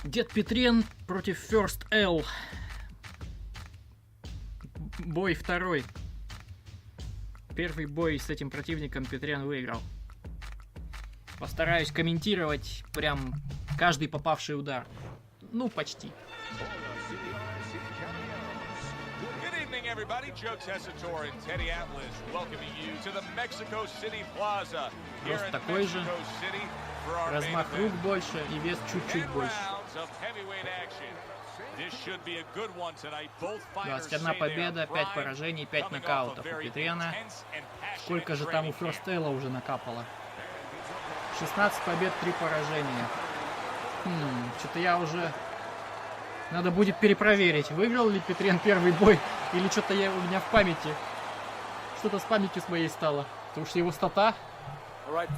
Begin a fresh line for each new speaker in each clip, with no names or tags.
Дед Петрен против First L. Бой второй. Первый бой с этим противником Петрен выиграл. Постараюсь комментировать прям каждый попавший удар. Ну, почти. Рост такой же, размах рук больше и вес чуть-чуть больше. 21 победа, 5 поражений, 5 нокаутов у Петрена. Сколько же там у First L уже накапало? 16 побед, 3 поражения. Что-то я уже... Надо будет перепроверить, выиграл ли Петрен первый бой, или что-то у меня в памяти. Что-то с памятью с моей стало. Потому что его стата... Может,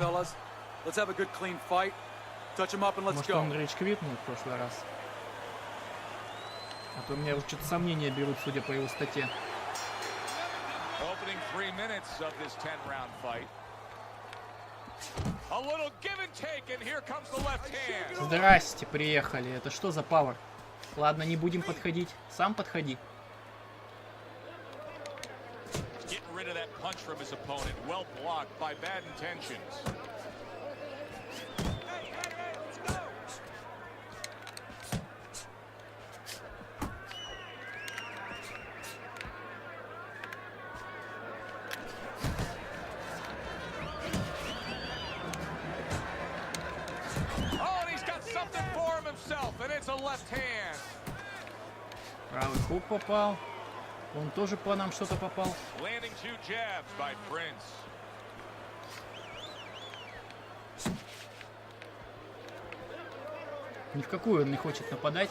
он рейдж-квитнул в прошлый раз. А то у меня уже что-то сомнения берут, судя по его стате. Здрасте, приехали. Это что за пауэр? Ладно, не будем подходить. Сам подходи. Правый хук попал. Он тоже по нам что-то попал. Ни в какую он не хочет нападать.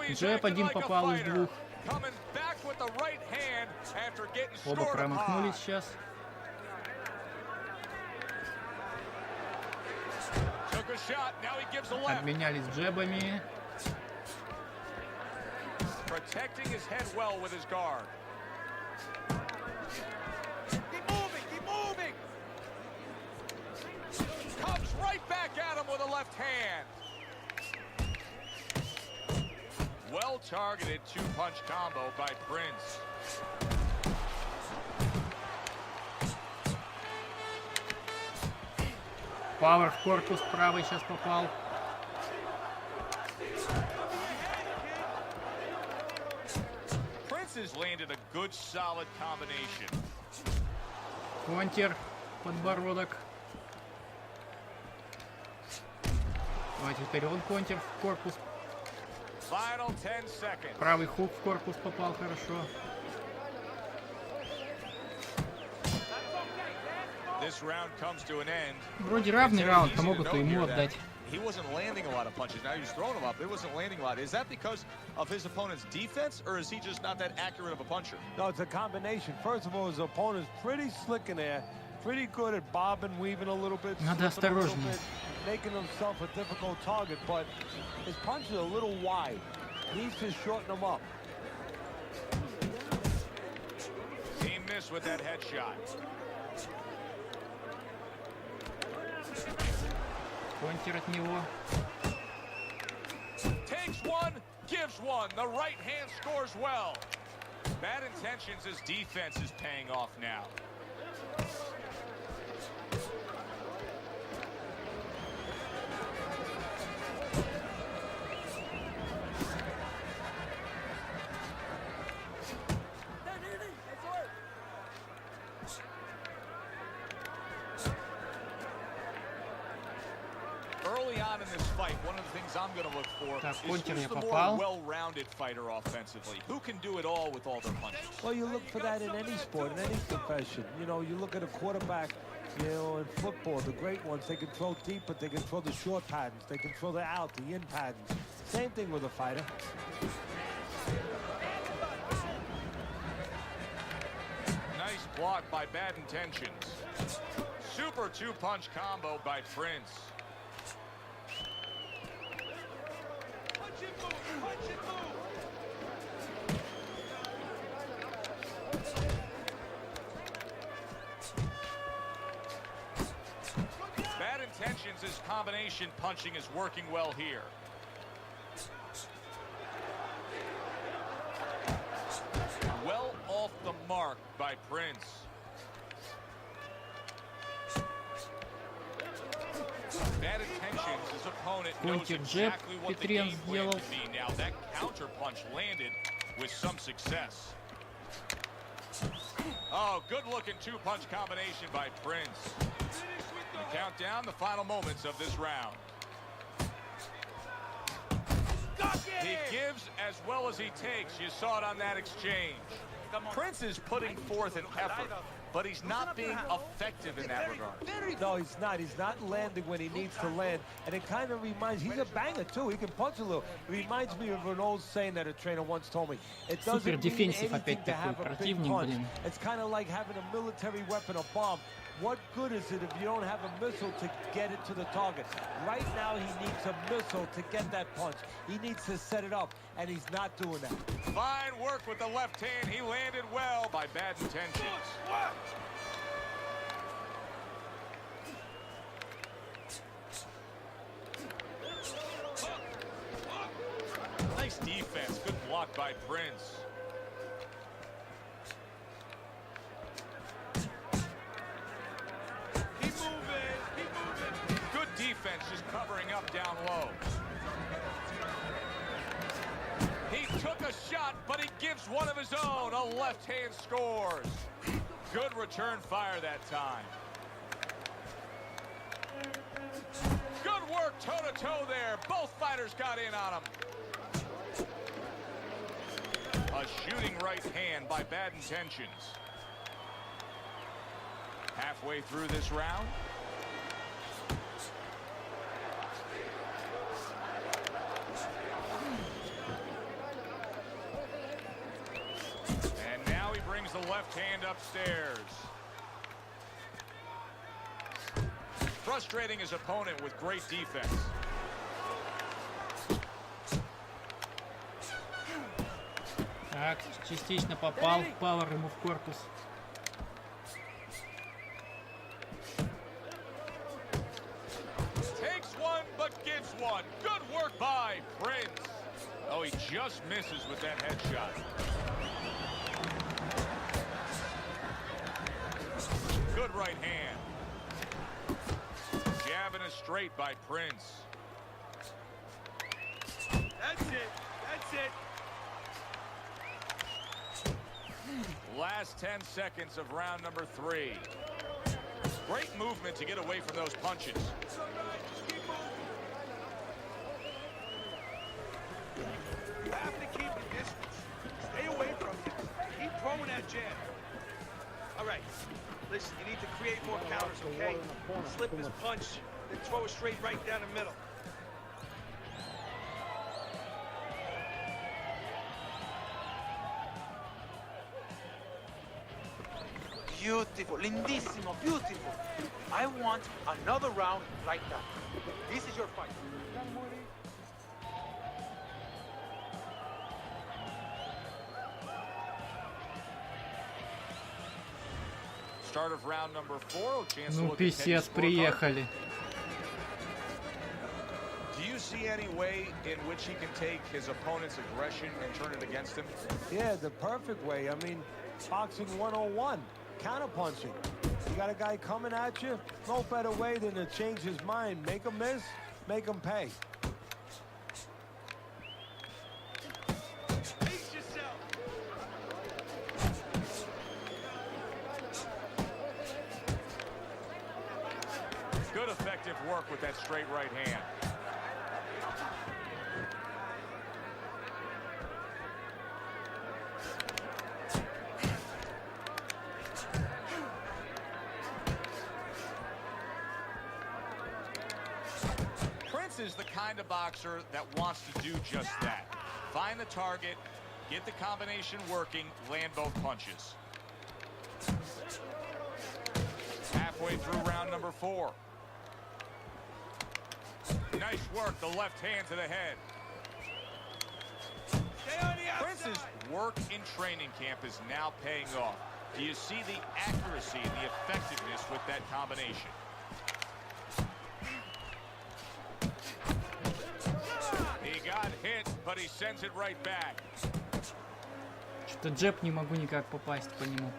Джеб один попал из двух. Оба промахнулись сейчас. Обменялись джебами. Protecting his head well with his guard. Keep moving, keep moving. Comes right back at him with a left hand. Well targeted two-punch combo by Prince. Пауэр в корпус правый сейчас попал. Контер, подбородок. Давайте теперь он контер в корпус. Правый хук в корпус попал хорошо. Вроде равный раунд, то могут и ему отдать.
He wasn't landing a lot of punches. Now he's throwing them up. It wasn't landing a lot. Is that because of his opponent's defense, or is he just not that accurate of a puncher?
No, it's a combination. First of all, his opponent's pretty slick in there, pretty good at bobbing, weaving a little bit, making himself a difficult target, but his punches are a little wide. He needs to shorten them up.
He missed with that headshot.
Контер от него.
Takes one, gives one. The right hand scores well. Bad intentions, his defense is paying off now. Early on in this fight, one of the things I'm going to look for is who's the more well-rounded fighter offensively. Who can do it all with all their punches?
Well, you look for that in any sport, in any profession. You know, you look at a quarterback, you know, in football, the great ones, they can throw deep, but they can throw the short patterns. They can throw the out, the in patterns. Same thing with a fighter.
Nice block by Bad Intentions. Super two-punch combo by Prince. intentions. Combination punching is working well here. Well off the mark by Prince. Bad intentions. His opponent knows exactly what the game plan to be. Now that counter punch landed with some success. Oh, good-looking two-punch combination by Prince. Count down the final moments of this round. He gives as well as he takes. You saw it on that exchange. Prince is putting forth an effort, but he's not being effective in that regard.
No, he's not. He's not landing when he needs to land. And it kind of reminds, he's a banger too. He can punch a little. It reminds me of an old saying that a trainer once told me. It doesn't mean anything to have a big punch. It's kind of like having a military weapon, a bomb. What good is it if you don't have a missile to get it to the target? Right now, he needs a missile to get that punch. He needs to set it up, and he's not doing that.
Fine work with the left hand. He landed well by bad intentions. Nice defense. Good block by Prince. Defense just covering up down low. He took a shot, but he gives one of his own. A left hand scores. Good return fire that time. Good work toe-to-toe there. Both fighters got in on him. A shooting right hand by bad intentions. Halfway through this round. The left hand upstairs. Frustrating his opponent with great defense.
Так, частично попал. Пауэр ему в корпус.
Takes one, but gives one. Good work by Prince. Oh, he just misses with that headshot. Good right hand. Jabbing a straight by Prince.
That's it. That's it.
Last 10 seconds of round number 3. Great movement to get away from those punches.
You have to keep the distance. Stay away from him. Keep throwing that jab. All right. Listen, you need to create more counters, okay? Slip his punch, then throw it straight right down the middle.
Beautiful, lindissimo, beautiful. I want another round like that. This is your fight.
Start of round number 4. Chance to
Ну,
look at
писец,
Teddy's
приехали.
Do you see any way in which he can take his opponent's aggression and turn it against him?
Yeah, the perfect way. I mean, boxing 101, counterpunching. You got a guy coming at you, no better way than to change his mind. Make him miss, make him pay.
Pace yourself.
Good effective work with that straight right hand. Prince is the kind of boxer that wants to do just that. Find the target, get the combination working, land both punches. Halfway through round number 4. Nice work, the left hand to the head.
Stay on the outside.
Prince's work in training camp is now paying off. Do you see the accuracy and the effectiveness with that combination? but he sends it right back.
Что-то джеб не могу никак попасть по нему.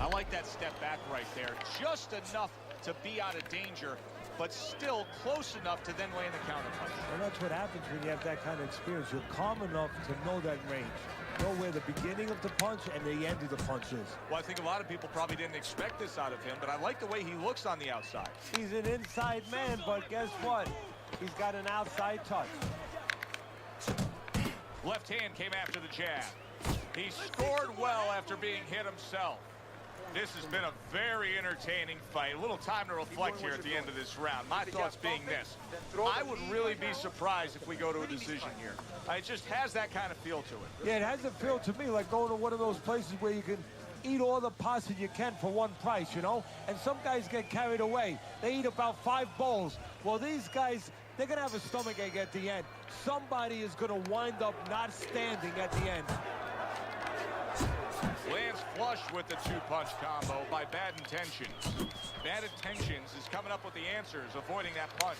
I like that step back right there. Just enough to be out of danger, but still close enough to then land the counterpunch.
And that's what happens when you have that kind of experience. You're calm enough to know that range. Know where the beginning of the punch and the end of the punch is.
Well, I think a lot of people probably didn't expect this out of him, but I like the way he looks on the outside.
He's an inside man, but guess what? He's got an outside touch.
Left hand came after the jab. He scored well after being hit himself. This has been a very entertaining fight. A little time to reflect here at the end of this round. My thoughts being this: I would really be surprised if we go to a decision here. It just has that kind of feel to it.
Yeah, it has a feel to me like going to one of those places where you can eat all the pasta you can for one price, you know? And some guys get carried away. They eat about 5 bowls. Well, these guys, they're going to have a stomachache at the end. Somebody is going to wind up not standing at the end.
Lands flush with the two-punch combo by Bad Intentions. Bad Intentions is coming up with the answers, avoiding that punch.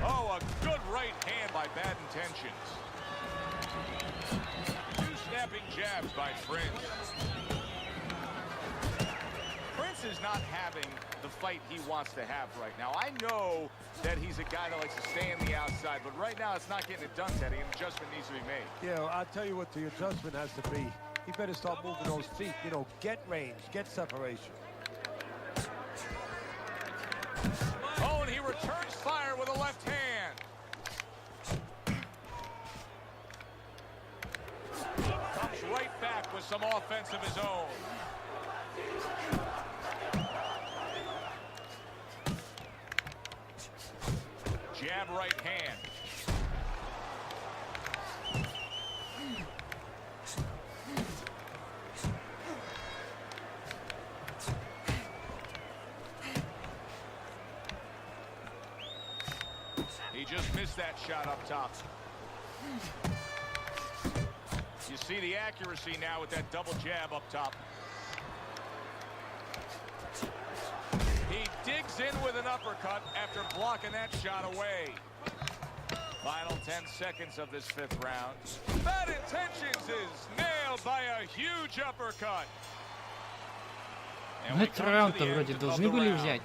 Oh, a good right hand by Bad Intentions. 2 snapping jabs by Prince. Prince is not having the fight he wants to have right now. I know that he's a guy that likes to stay on the outside, but right now it's not getting it done, Teddy. An adjustment needs to be made.
Yeah, well, I'll tell you what the adjustment has to be. He better start moving those feet, you know, get range, get separation.
Oh, and he returns fire with a left hand. Comes right back with some offense of his own. Jab right hand. He just missed that shot up top. You see the accuracy now with that double jab up top. He digs in with an uppercut after blocking that shot away. Final 10 seconds of this 5th round. Bad Intentions is nailed by a huge uppercut. And we
Этот
come to
раунд-то
the end
вроде
of
должны
the
были
round.
взять.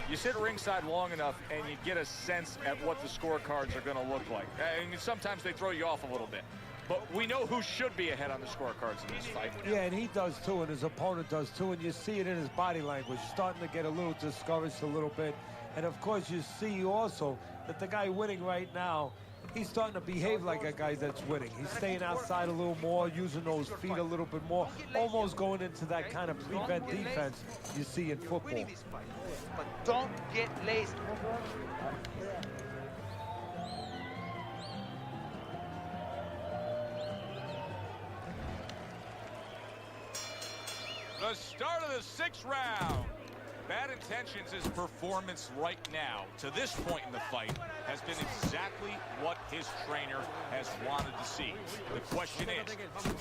You sit ringside long enough and you get a sense at what the scorecards are going to look like. I mean, sometimes they throw you off a little bit. But we know who should be ahead on the scorecards in this fight.
Yeah, and he does too, and his opponent does too, and you see it in his body language. He's starting to get a little discouraged a little bit. And of course, you see also that the guy winning right now, he's starting to behave like a guy that's winning. He's staying outside a little more, using those feet a little bit more, almost going into that kind of prevent defense you see in football.
But don't get lazy.
The start of the 6th round. Bad Intentions' performance right now, to this point in the fight, has been exactly what his trainer has wanted to see. The question is,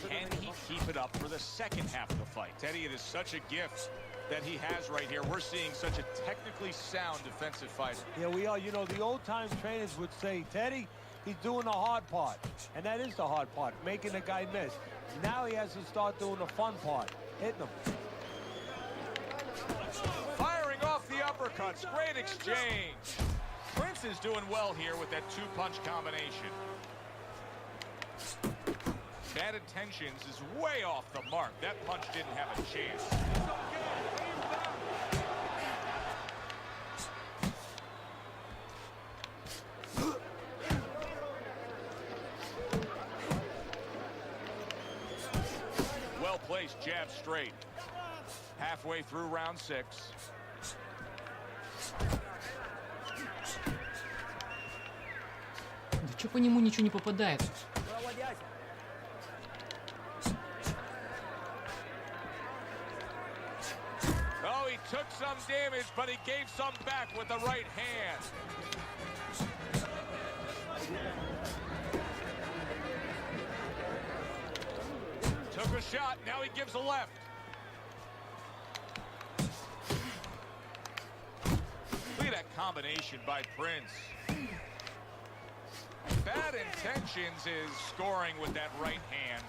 can he keep it up for the second half of the fight? Teddy, it is such a gift that he has right here. We're seeing such a technically sound defensive fighter.
Yeah, we are. You know, the old-time trainers would say, Teddy, he's doing the hard part. And that is the hard part, making the guy miss. Now he has to start doing the fun part, hitting him.
Firing off the uppercuts. Great exchange. Prince is doing well here with that 2-punch combination. Bad Intentions is way off the mark. That punch didn't have a chance. Well placed jab straight. Halfway through round 6.
Да чё по нему ничего не попадает?
Oh, he took some damage, but he gave some back with the right hand. Took a shot, now he gives a left. Look at that combination by Prince. Bad Intentions is scoring with that right hand.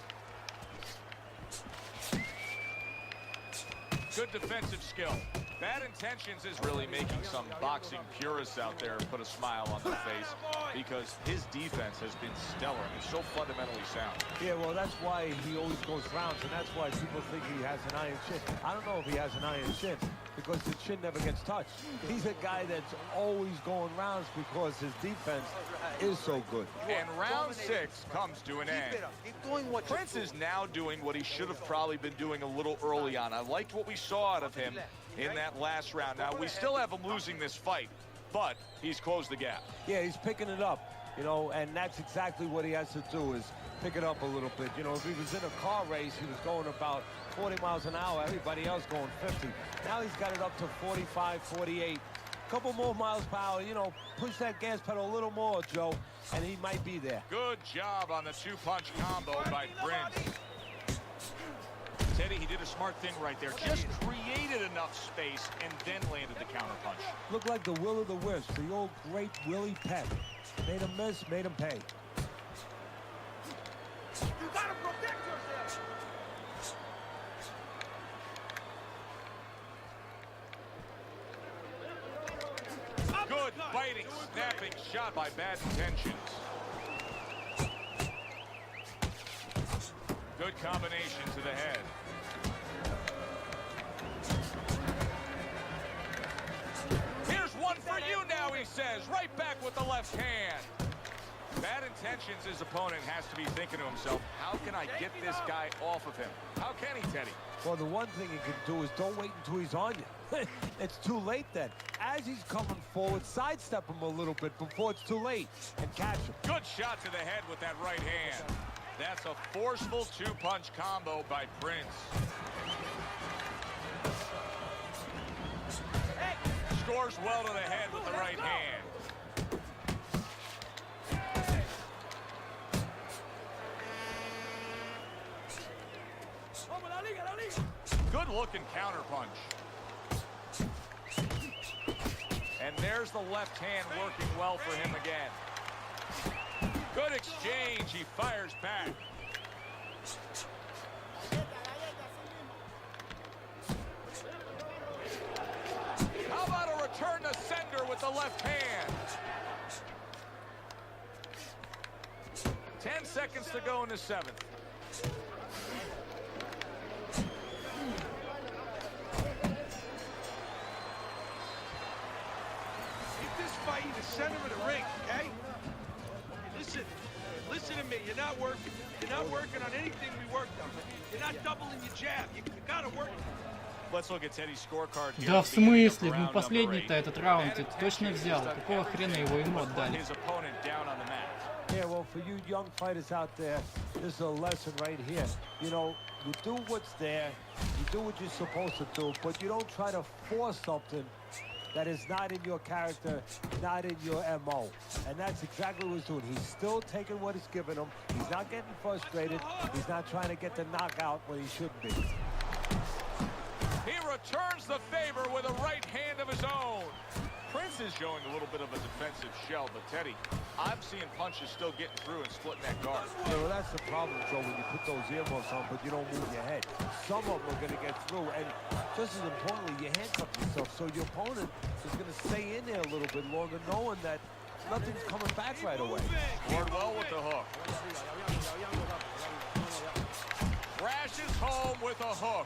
Good defensive skill. Bad Intentions is really making some boxing purists out there put a smile on their face because his defense has been stellar. It's so fundamentally sound.
Yeah, well, that's why he always goes rounds, and that's why people think he has an iron chin. I don't know if he has an iron chin because the chin never gets touched. He's a guy that's always going rounds because his defense is so good.
And round 6 comes to an end. Prince is now doing what he should have probably been doing a little early on. I liked what we saw out of him in that last round. Now, we still have him losing this fight, but he's closed the gap.
Yeah, he's picking it up, you know, and that's exactly what he has to do is pick it up a little bit. You know, if he was in a car race, he was going about 40 miles an hour, everybody else going 50. Now he's got it up to 45, 48. A couple more miles per hour, you know, push that gas pedal a little more, Joe, and he might be there.
Good job on the 2-punch combo by Prince. Teddy, he did a smart thing right there. Just created enough space and then landed the counterpunch.
Looked like the will of the wisp, the old great Willie Peck. Made him miss, made him pay.
You gotta protect yourself.
Good biting, snapping shot by Bad Intentions. Good combination to the head. Here's one for you now, he says, right back with the left hand. Bad Intentions, his opponent has to be thinking to himself, how can I get this guy off of him? How can he, Teddy?
Well, the one thing he can do is don't wait until he's on you. It's too late then. As he's coming forward, sidestep him a little bit before it's too late and catch him.
Good shot to the head with that right hand. That's a forceful 2-punch combo by Prince. Scores well to the head with the right hand. Good looking counterpunch. And there's the left hand working well for him again. Good exchange, he fires back. How about a return to sender with the left hand? 10 seconds to go in the 7th.
Fight in the center of the ring, okay? Listen to me. You're not working. You're not working on anything we worked on. You're not doubling your jab. You gotta work.
Let's look at Teddy's scorecard here.
Да в смысле? Ну последний-то этот раунд ты точно взял. Какого хрена его ему отдали?
His opponent down on the mat.
Yeah, well, for you young fighters out there, this is a lesson right here. You know, you do what's there, you do what you're supposed to do, but you don't try to force something that is not in your character, not in your MO. And that's exactly what he's doing. He's still taking what he's giving him. He's not getting frustrated. He's not trying to get the knockout when he shouldn't be.
He returns the favor with a right hand of his own. Prince is showing a little bit of a defensive shell, but Teddy, I'm seeing punches still getting through and splitting that guard.
Yeah, well, that's the problem, Joe, when you put those earmuffs on, but you don't move your head. Some of them are going to get through, and just as importantly, you handcuff yourself, so your opponent is going to stay in there a little bit longer, knowing that nothing's coming back right away.
Scored well with the hook. Crashes home with a hook.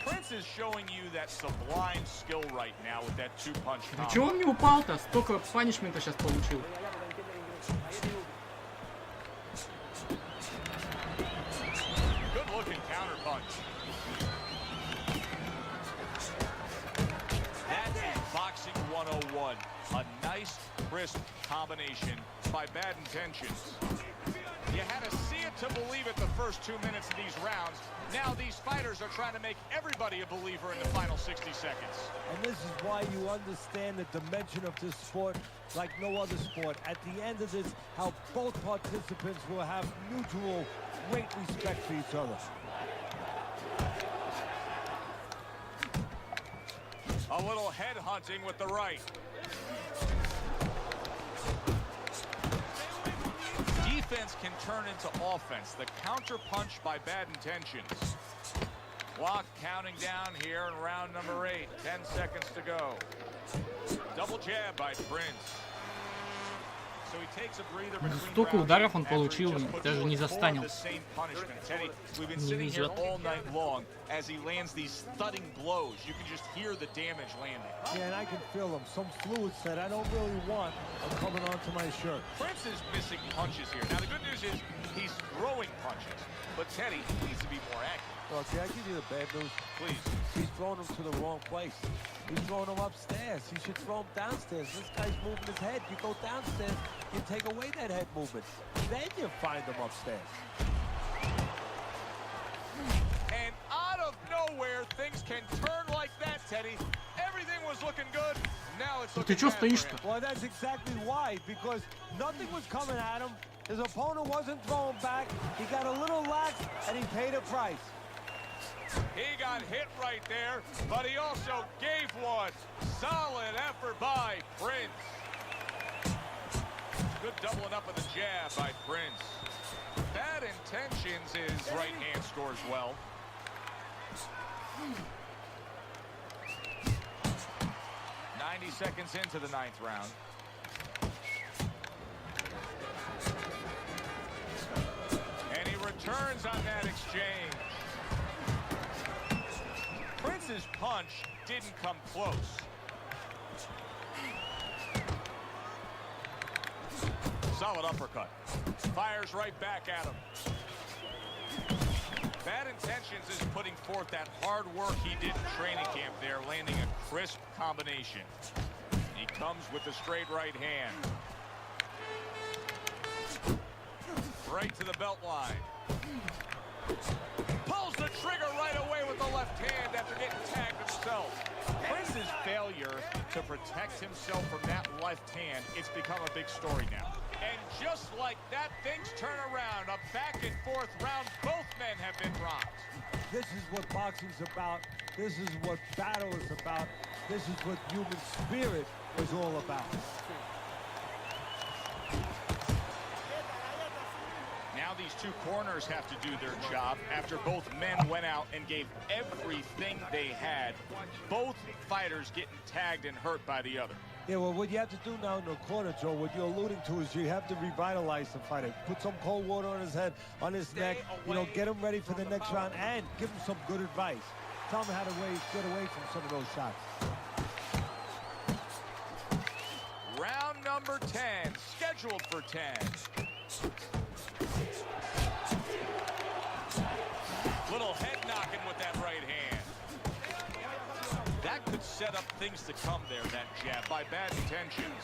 Prince is showing you that sublime skill right now with that 2-punch combo.
Чего он не упал-то? Столько панишмента сейчас получил.
Good looking counterpunch. nice, crisp combination by Bad Intentions. You had to see it to believe it the first 2 minutes of these rounds. Now these fighters are trying to make everybody a believer in the final 60 seconds.
And this is why you understand the dimension of this sport like no other sport. At the end of this, how both participants will have mutual great respect for each other.
A little head hunting with the right. Defense can turn into offense. The counter punch by Bad Intentions. Clock counting down here in round number 8. 10 seconds to go. Double jab by Prince. So he takes a breather between
Столько
rounds
ударов он
after he
получил,
just put
даже не
forth
застанил.
the same punishment. Teddy, we've been
Не
sitting here
везет.
all night long as he lands these thudding blows. You can just hear the damage landing.
Yeah, and I can feel them. Some fluids that I don't really want are coming onto my shirt.
Prince is missing punches here. Now, the good news is he's throwing punches, but Teddy needs to be more accurate.
Well, can I give you the bad news?
Please.
He's throwing them to the wrong place. He's throwing them upstairs. He should throw them downstairs. This guy's moving his head. You go downstairs, you take away that head movement. Then you find them upstairs.
And out of nowhere, things can turn like that, Teddy. Everything was looking good. Now it's
Ты
looking
чё
bad
стоишь-то?
for him.
Well, that's exactly why, because nothing was coming at him. His opponent wasn't throwing back. He got a little lax, and he paid a price.
He got hit right there, but he also gave one. Solid effort by Prince. Good doubling up of the jab by Prince. Bad Intentions, his right hand scores well. "90 seconds into the 9th round. And he returns on that exchange. Prince's punch didn't come close. Solid uppercut. Fires right back at him. Bad Intentions is putting forth that hard work he did in training camp there, landing a crisp combination. He comes with the straight right hand. Right to the belt line. Pulls the trigger right away with the left hand after getting tagged himself. Prince's failure to protect himself from that left hand, it's become a big story now. And just like that, things turn around. A back and forth round. Both men have been rocked.
This is what boxing's about. This is what battle is about. This is what human spirit is all about.
Now these two corners have to do their job after both men went out and gave everything they had. Both fighters getting tagged and hurt by the other.
Yeah, well, what you have to do now in the corner, Joe, what you're alluding to is you have to revitalize the fighter. Put some cold water on his head, on his neck, you know, get him ready for the next round, and give him some good advice. Tell him how to get away from some of those shots.
Round number 10, scheduled for 10. Little head knocking with that right hand. That could set up things to come there, that jab by Bad Intentions.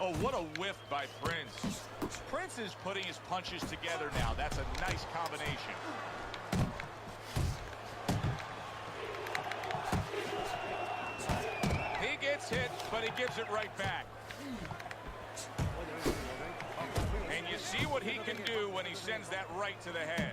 Oh, what a whiff by Prince. Prince is putting his punches together now. That's a nice combination. He gets hit, but he gives it right back. And you see what he can do when he sends that right to the head.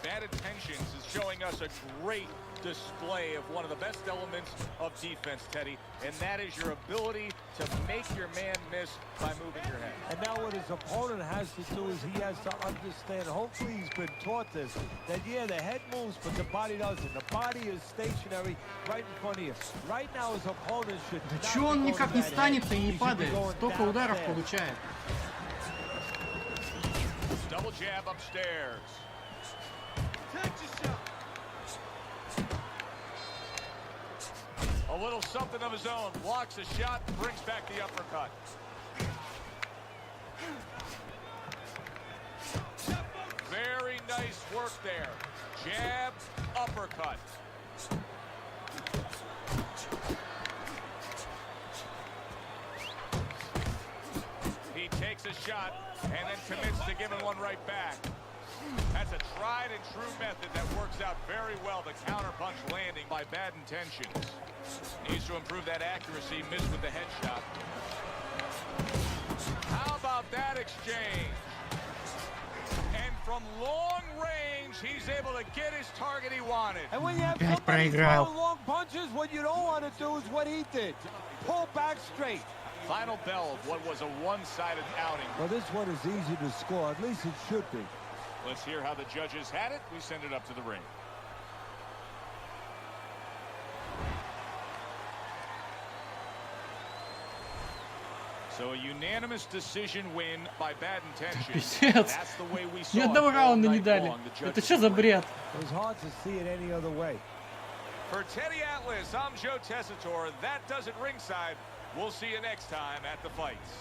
Bad Intentions is showing us a great display of one of the best elements of defense, Teddy, and that is your ability to make your man miss by moving your head.
And now what his opponent has to do is he has to understand, hopefully he's been taught this, that yeah, the head moves, but the body doesn't. The body is stationary right in front of you. Right now his opponent should
Да
not
чё
be
он
going
никак
to
не
that
станет-то
head.
и не
He should be
падает?
going
Столько ударов
downstairs.
получает.
Double jab upstairs. A little something of his own. Blocks a shot, brings back the uppercut. nice work there. Jab, uppercut. He takes a shot and then commits to giving one right back. That's a tried and true method that works out very well. The counterpunch landing by Bad Intentions. Needs to improve that accuracy. Missed with the headshot. How about that exchange? And from long range, he's able to get his target he wanted.
And when you have somebody throwing long punches, what you don't want to do is what he did. Pull back straight.
Final bell of what was a one-sided outing.
Well, this one is easy to score. At least it should be.
Let's hear how the judges had it. We send it up to the ring. So a unanimous decision win by Bad Intentions. That's the way we saw
Ни одного
it all
раунда не
night
дали.
long. The
Это
judges
что за
agree.
бред?
It was hard to see it any other way.
For Teddy Atlas, I'm Joe Tessitore. That does it ringside. We'll see you next time at the fights.